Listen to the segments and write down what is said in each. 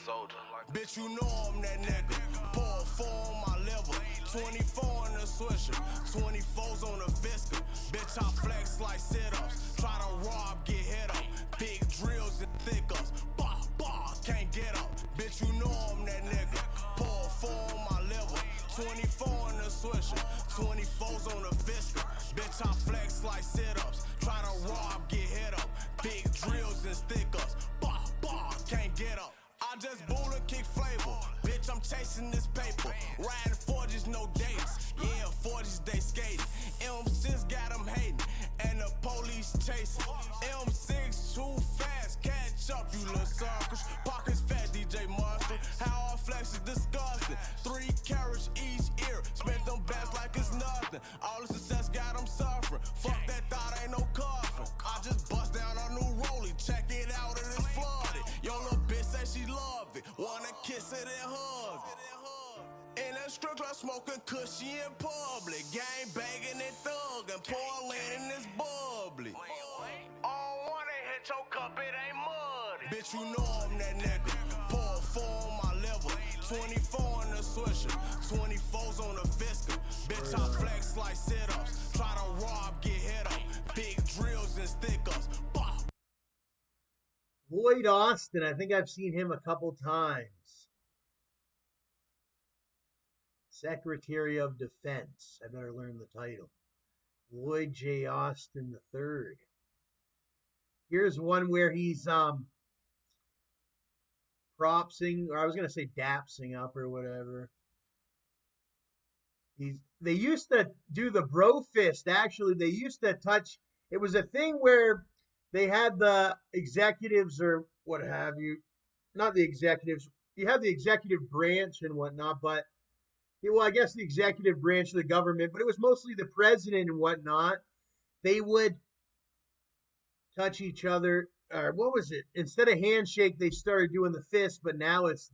soldier. Bitch, you know I'm that nigga. Pour 4 on my liver, 24 in the swisher, 24s on the Visca. Bitch, I flex like sit-ups. Try to rob, get hit up. Big drills and thick ups. Bah, bah, can't get up. Bitch, you know I'm that nigga. Pour 4 on my liver, 24 in the swisher, 24s on the Visca. Bitch, I flex like sit-ups. Try to rob, get hit up. Big drills and thick ups. Bah, bah, can't get up. I just bull and kick flavor. Bitch, I'm chasing this paper. Riding 40s, no dates. Yeah, 40s, they skating. M6 got them hating. And the police chasing. M6 too fast. Catch up, you little suckers. Pockets fat, DJ Monster. How I flex is disgusting. 3 carats each ear. Spent them bands like it's nothing. All the success got them suffering. Fuck that thought, ain't no coffin. I just bust down a new rollie. Check it out, it is flooded. Yo, little bitch say she love it. Wanna kiss it and hug it. In that strip club smoking cushy in public. Gang banging and thugging. Pouring in this bubbly. All wanna hit your cup, it ain't muddy. Bitch, you know I'm that nigga. Pour 4 on my liver. 24 in the swisher. 24s on the Visca. Bitch, I flex like sit-ups. Try to rob, get hit up. Big drills and stick-ups. Bah. Loyd Austin, I think I've seen him a couple times. Secretary of Defense. I better learn the title. Loyd J. Austin III. Here's one where he's propsing, or I was going to say dapsing up or whatever. They used to do the bro fist, actually. They used to touch. It was a thing where they had the executives or what have you. Not the executives. You have the executive branch and whatnot, but well, I guess the executive branch of the government, but it was mostly the president and whatnot. They would touch each other, or what was it? Instead of handshake, they started doing the fist, but now it's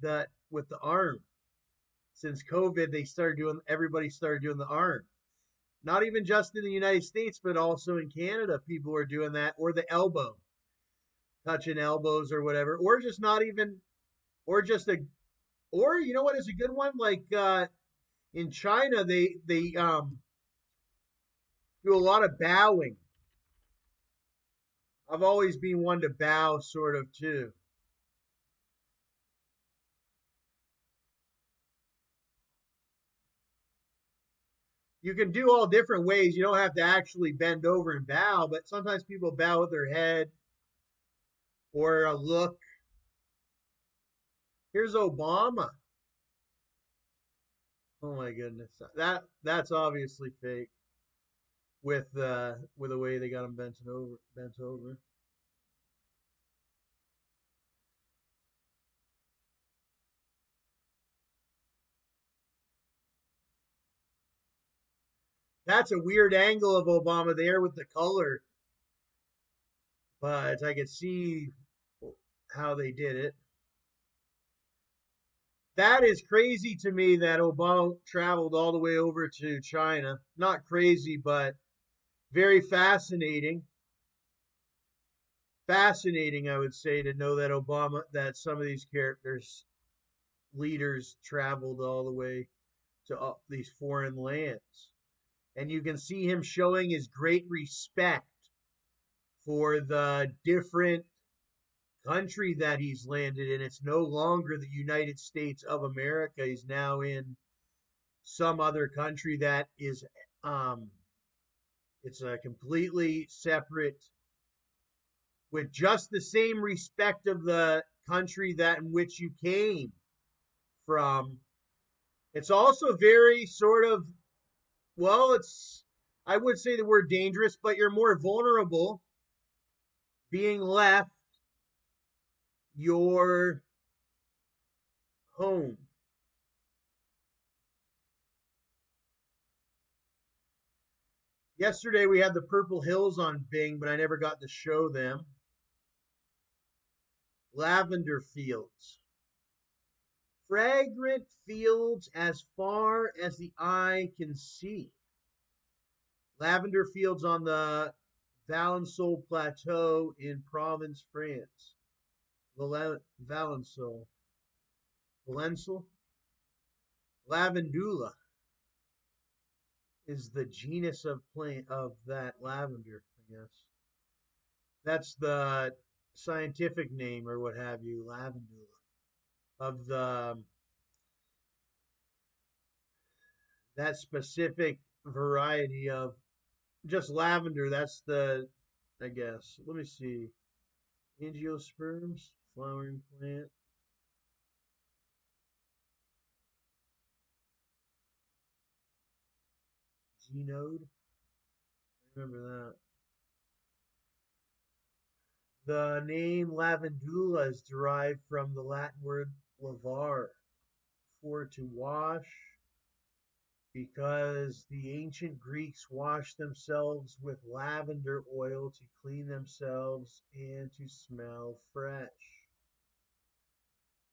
with the arm. Since COVID, everybody started doing the arm. Not even just in the United States, but also in Canada, people are doing that, or the elbow, touching elbows or whatever, or just not even, or you know what is a good one? Like in China, they do a lot of bowing. I've always been one to bow, sort of, too. You can do all different ways. You don't have to actually bend over and bow, but sometimes people bow with their head or a look. Here's Obama. Oh my goodness. That's obviously fake with the way they got him bent over. That's a weird angle of Obama there with the color. But I could see how they did it. That is crazy to me that Obama traveled all the way over to China. Not crazy, but very fascinating. Fascinating, I would say, to know that some of these leaders traveled all the way to these foreign lands. And you can see him showing his great respect for the different country that he's landed in. It's no longer the United States of America. He's now in some other country that is, it's a completely separate, with just the same respect of the country that in which you came from. It's also very sort of, well, I would say the word dangerous, but you're more vulnerable being left your home. Yesterday we had the Purple Hills on Bing, but I never got to show them. Lavender fields. Fragrant fields as far as the eye can see. Lavender fields on the Valensole Plateau in Provence, France. Valensole. Valensal. Lavandula is the genus of plant of that lavender, I guess. That's the scientific name or what have you, lavandula, of the that specific variety of just lavender. That's the, I guess. Let me see. Angiosperms, flowering plant, genode. Remember that. The name lavandula is derived from the Latin word lavar, for to wash, because the ancient Greeks washed themselves with lavender oil to clean themselves and to smell fresh.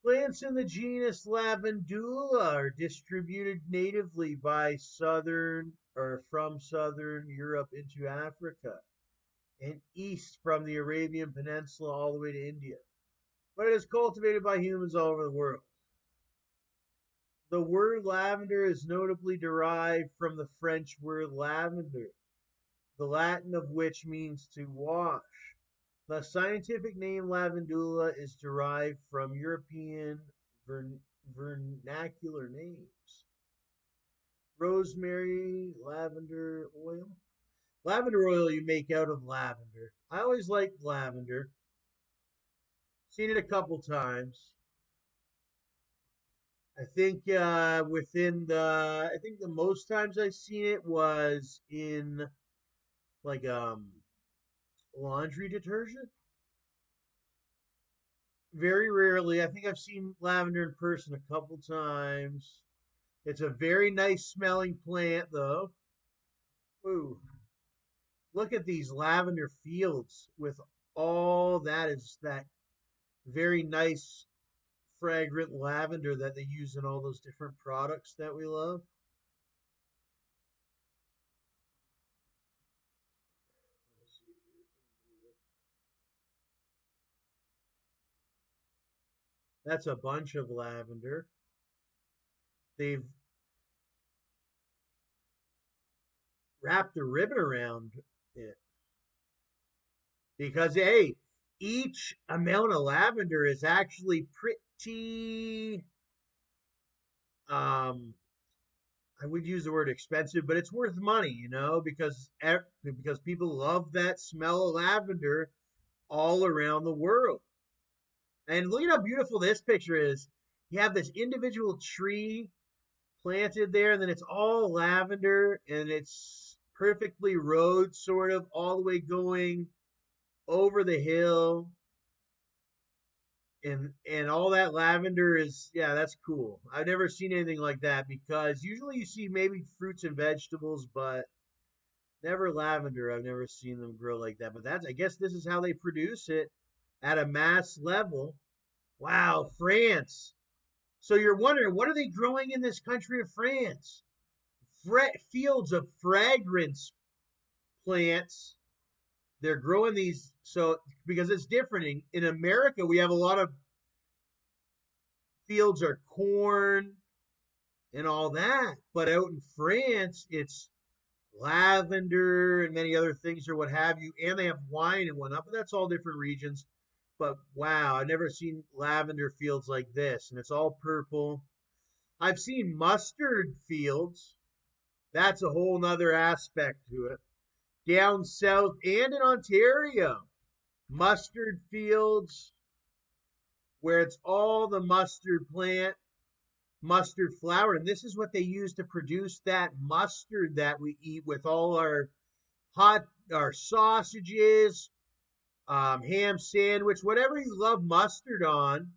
Plants in the genus Lavandula are distributed natively by southern or from southern Europe into Africa and east from the Arabian Peninsula all the way to India. But it is cultivated by humans all over the world. The word lavender is notably derived from the French word lavender, the Latin of which means to wash. The scientific name lavandula is derived from European vernacular names. Rosemary, lavender oil. Lavender oil you make out of lavender. I always liked lavender. Seen it a couple times. I think I think the most times I've seen it was in like laundry detergent. Very rarely. I think I've seen lavender in person a couple times. It's a very nice smelling plant though. Ooh, look at these lavender fields with all that is that very nice fragrant lavender that they use in all those different products that we love. That's a bunch of lavender. They've wrapped a ribbon around it because, hey, each amount of lavender is actually pretty, um, I would use the word expensive, but it's worth money, because people love that smell of lavender all around the world. And look at how beautiful this picture is. You have this individual tree planted there, and then it's all lavender, and it's perfectly rowed, sort of, all the way going over the hill. And all that lavender is, yeah, that's cool. I've never seen anything like that because usually you see maybe fruits and vegetables, but never lavender. I've never seen them grow like that. But that's, I guess this is how they produce it at a mass level. Wow, France. So you're wondering, what are they growing in this country of France? Fields of fragrance plants. They're growing these, so because it's different. In America, we have a lot of fields are corn and all that, but out in France, it's lavender and many other things or what have you, and they have wine and whatnot, but that's all different regions. But wow, I've never seen lavender fields like this, and it's all purple. I've seen mustard fields. That's a whole nother aspect to it. Down south and in Ontario, mustard fields where it's all the mustard plant, mustard flower. And this is what they use to produce that mustard that we eat with all our sausages, ham sandwich, whatever you love mustard on.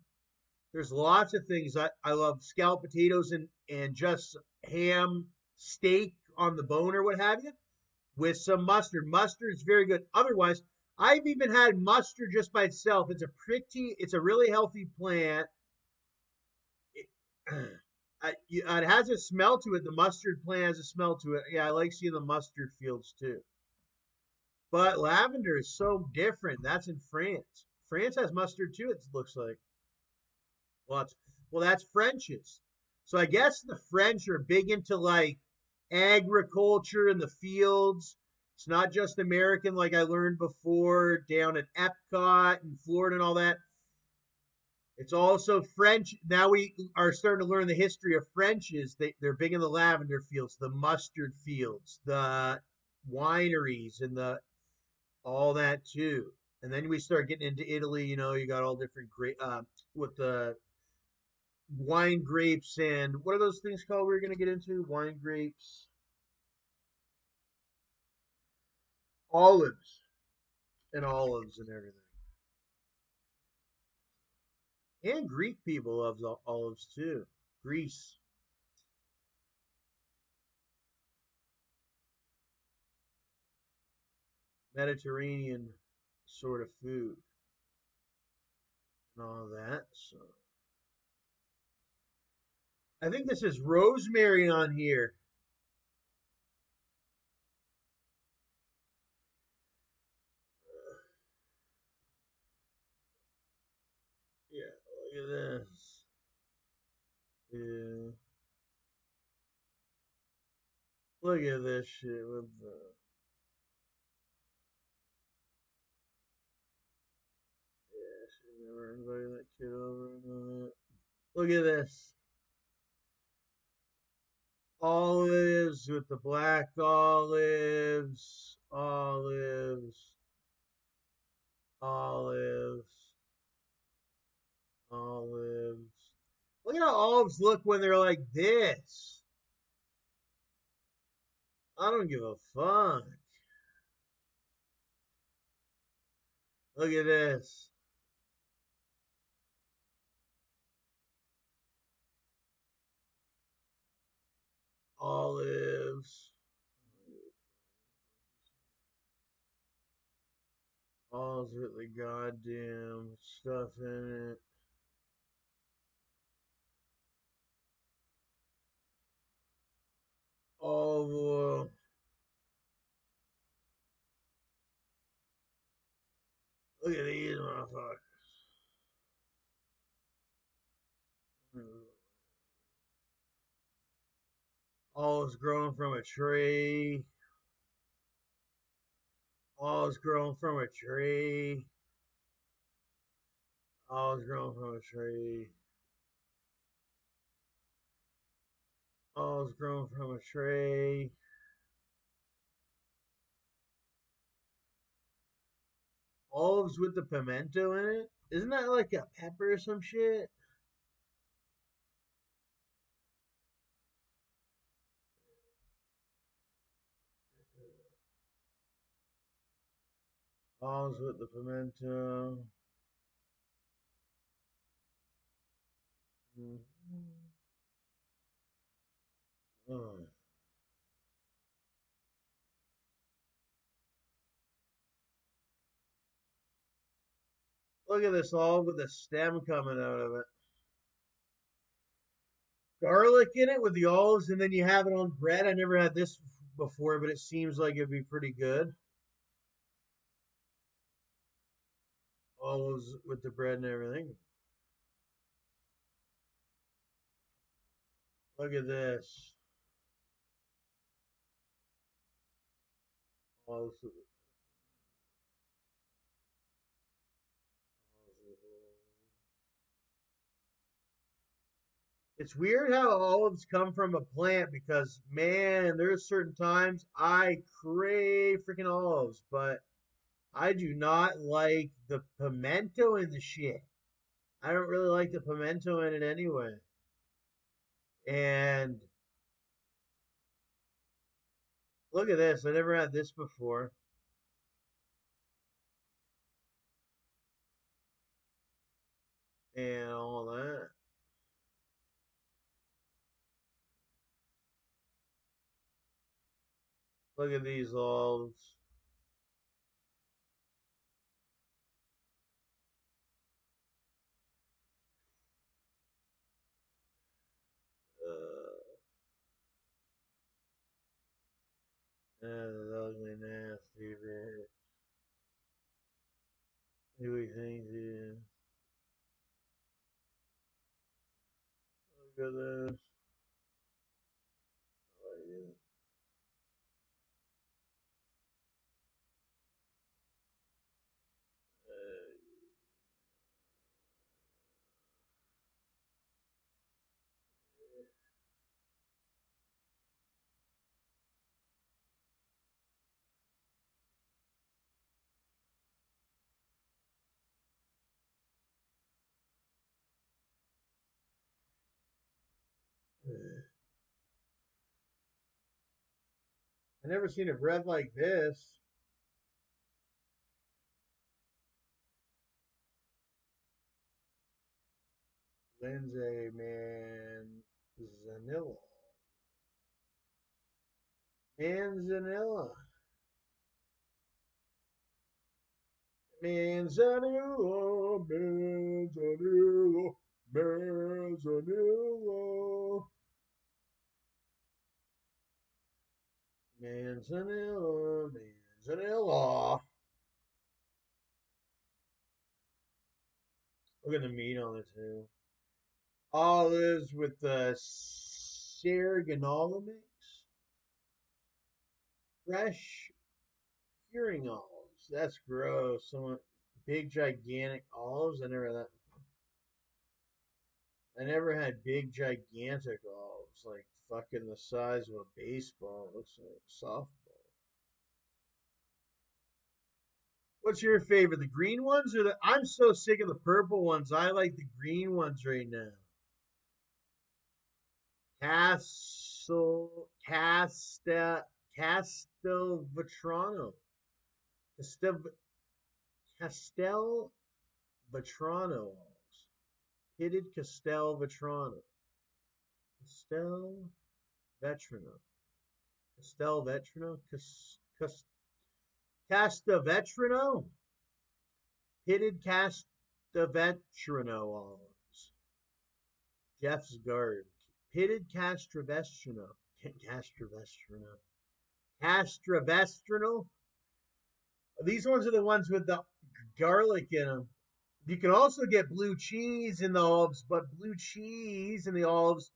There's lots of things. I love scalloped potatoes and just ham steak on the bone or what have you with some mustard. Mustard is very good. Otherwise, I've even had mustard just by itself. It's a really healthy plant. It, it has a smell to it. The mustard plant has a smell to it. Yeah, I like seeing the mustard fields too. But lavender is so different. That's in France. France has mustard too, it looks like. Lots. Well, that's French's. So I guess the French are big into like agriculture in the fields. It's not just American, like I learned before down at Epcot and Florida and all that. It's also French. Now we are starting to learn the history of French's. They're big in the lavender fields, the mustard fields, the wineries, and the all that too. And then we start getting into Italy. You got all different great with the wine grapes and what are those things called? We're gonna get into wine grapes, olives, and everything. And Greek people love olives too. Greece, Mediterranean sort of food and all that. So I think this is rosemary on here. Yeah, look at this. Yeah, look at this shit with the. Yeah, should never invite that kid over and all that. Look at this. Olives with the black olives, olives, olives. Look at how olives look when they're like this. I don't give a fuck. Look at this. Olives. Olives with the goddamn stuff in it. Olive oil. Look at these motherfuckers. Olives growing from a tree. Olives growing from a tree. Olives growing from a tree. Olives growing from a tree. Olives with the pimento in it. Isn't that like a pepper or some shit? Olives with the pimento. Mm-hmm. Oh. Look at this olive with the stem coming out of it. Garlic in it with the olives, and then you have it on bread. I never had this before, but it seems like it'd be pretty good. Olives with the bread and everything. Look at this. Olives with, it's weird how olives come from a plant because, man, there's certain times I crave freaking olives, but I do not like the pimento in the shit. I don't really like the pimento in it anyway. And look at this. I never had this before. And all that. Look at these olives. That ugly, nasty bitch. Who he thinks he is. Look at this. Oh, I never seen a bread like this. Lindsay, man, Zanilla. Manzanilla. Manzanilla. Manzanilla. Manzanilla. Manzanilla. Manzanilla. Look at the meat on it too. Olives with the Seriganola mix. Fresh curing olives. That's gross. Someone big gigantic olives. I never had big gigantic olives like fucking the size of a baseball. It looks like a softball. What's your favorite? The green ones or the? I'm so sick of the purple ones. I like the green ones right now. Castelvetrano. Castel Castelvetrano olives. Pitted Castelvetrano. Castelvetrano. Castelvetrano. Castavetrano. Pitted Castavetrano olives. Jeff's Guard. Pitted Castravestrano. Castravestrano. Castravestrano. These ones are the ones with the garlic in them. You can also get blue cheese in the olives, but blue cheese in the olives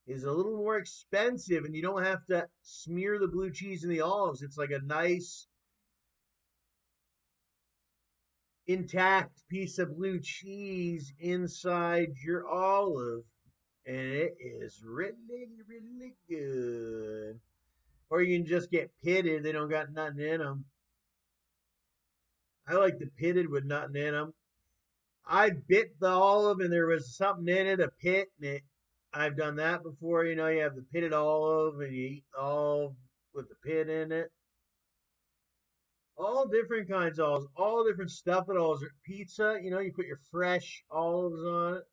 is a little more expensive, and you don't have to smear the blue cheese in the olives. It's like a nice intact piece of blue cheese inside your olive, and it is really, really good. Or you can just get pitted; they don't got nothing in them. I like the pitted with nothing in them. I bit the olive and there was something in it, a pit, and I've done that before. You know, you have the pitted olive and you eat the olive with the pit in it. All different kinds of olives, all different stuff at olives. Pizza, you know, you put your fresh olives on it.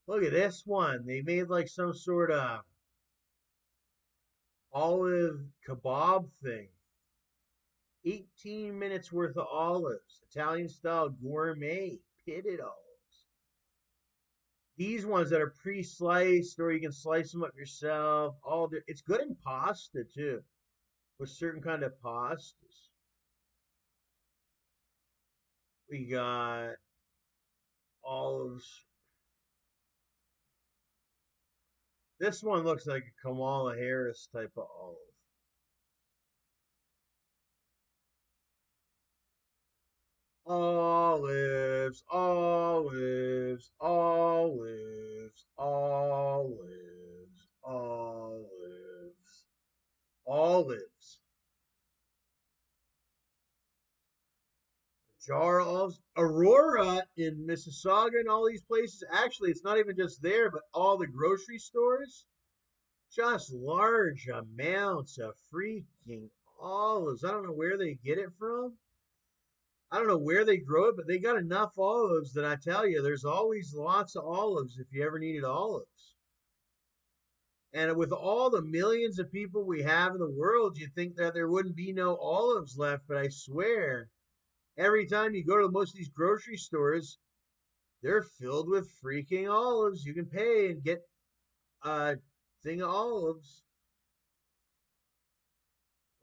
Look at this one. They made like some sort of olive kebab thing. 18 minutes worth of olives, Italian style gourmet pitted olives. These ones that are pre-sliced, or you can slice them up yourself. It's good in pasta too, with certain kind of pastas. We got olives. This one looks like a Kamala Harris type of olive. Olives, olives, olives, olives, olives, olives. Jar olives. Aurora in Mississauga and all these places. Actually, it's not even just there, but all the grocery stores. Just large amounts of freaking olives. I don't know where they get it from. I don't know where they grow it, but they got enough olives that I tell you, there's always lots of olives if you ever needed olives. And with all the millions of people we have in the world, you'd think that there wouldn't be no olives left, but I swear, every time you go to most of these grocery stores, they're filled with freaking olives. You can pay and get a thing of olives.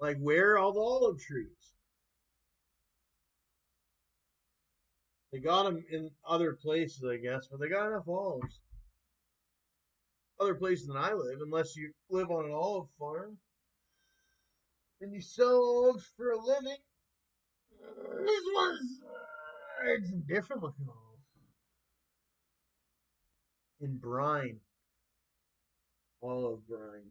Like, where are all the olive trees? They got them in other places, I guess, but they got enough olives. other places than I live, unless you live on an olive farm and you sell olives for a living. This one's it's a different looking olive in brine, olive brine.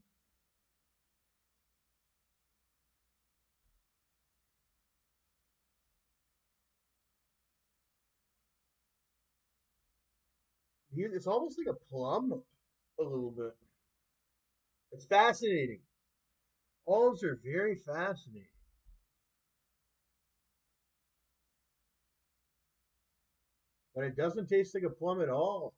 It's almost like a plum, a little bit. It's fascinating. Olives are very fascinating, but it doesn't taste like a plum at all.